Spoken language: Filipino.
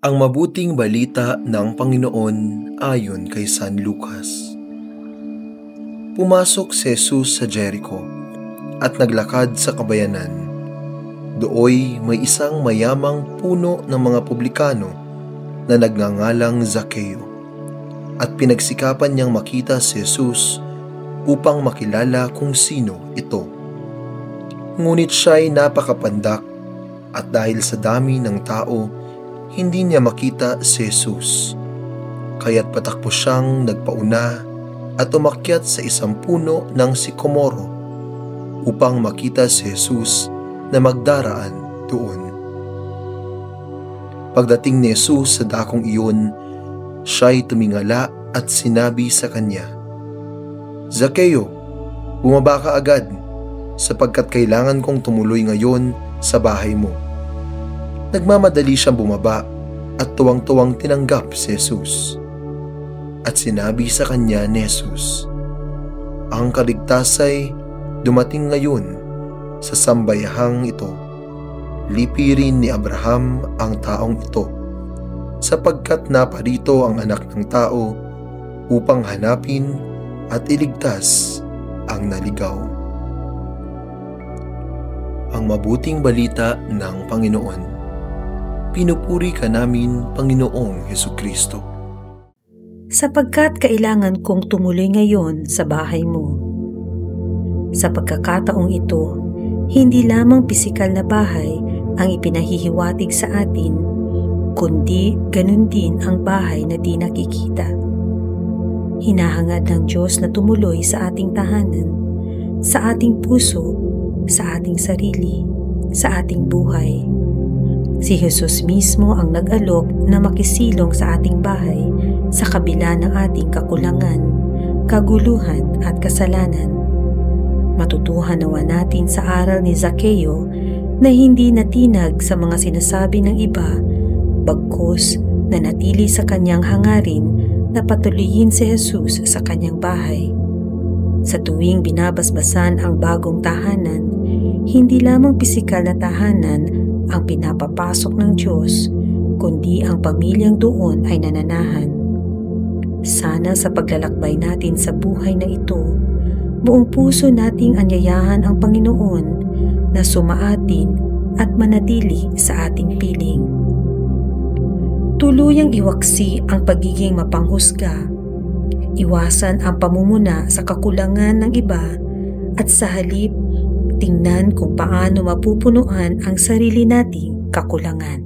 Ang mabuting balita ng Panginoon ayon kay San Lucas. Pumasok si Jesus sa Jericho at naglakad sa kabayanan. Dooy may isang mayamang puno ng mga publikano na nagngangalang Zakeo, at pinagsikapan niyang makita si Jesus upang makilala kung sino ito. Ngunit siya'y napakapandak at dahil sa dami ng tao, hindi niya makita si Jesus. Kaya't patakbo siyang nagpauna at umakyat sa isang puno ng sikomoro upang makita si Jesus na magdaraan doon. Pagdating ni Jesus sa dakong iyon, siya'y tumingala at sinabi sa kanya, "Zakeo, bumaba ka agad, sapagkat kailangan kong tumuloy ngayon sa bahay mo." Nagmamadali siyang bumaba at tuwang-tuwang tinanggap si Jesus. At sinabi sa kanya ni Jesus, "Ang kaligtasay dumating ngayon sa sambayahang ito. Lipirin ni Abraham ang taong ito, sapagkat naparito ang Anak ng Tao upang hanapin at iligtas ang naligaw." Ang mabuting balita ng Panginoon. Pinupuri ka namin, Panginoong Hesukristo. Sapagkat kailangan kong tumuloy ngayon sa bahay mo. Sa pagkakataong ito, hindi lamang pisikal na bahay ang ipinahihiwatig sa atin, kundi ganun din ang bahay na di nakikita. Hinahangad ng Diyos na tumuloy sa ating tahanan, sa ating puso, sa ating sarili, sa ating buhay. Si Jesus mismo ang nag-alok na makisilong sa ating bahay sa kabila ng ating kakulangan, kaguluhan at kasalanan. Matutuhan nawa natin sa aral ni Zakeo na hindi natinag sa mga sinasabi ng iba, bagkus na natili sa kanyang hangarin na patuloyin si Jesus sa kanyang bahay. Sa tuwing binabasbasan ang bagong tahanan, hindi lamang pisikal na tahanan ang pinapapasok ng Diyos, kundi ang pamilyang doon ay nananahan. Sana sa paglalakbay natin sa buhay na ito, buong puso nating anyayahan ang Panginoon na sumaatin at manatili sa ating piling. Tuluyang iwaksi ang pagiging mapanghusga, iwasan ang pamumuna sa kakulangan ng iba, at sa halip, tingnan kung paano mapupunuan ang sarili nating kakulangan.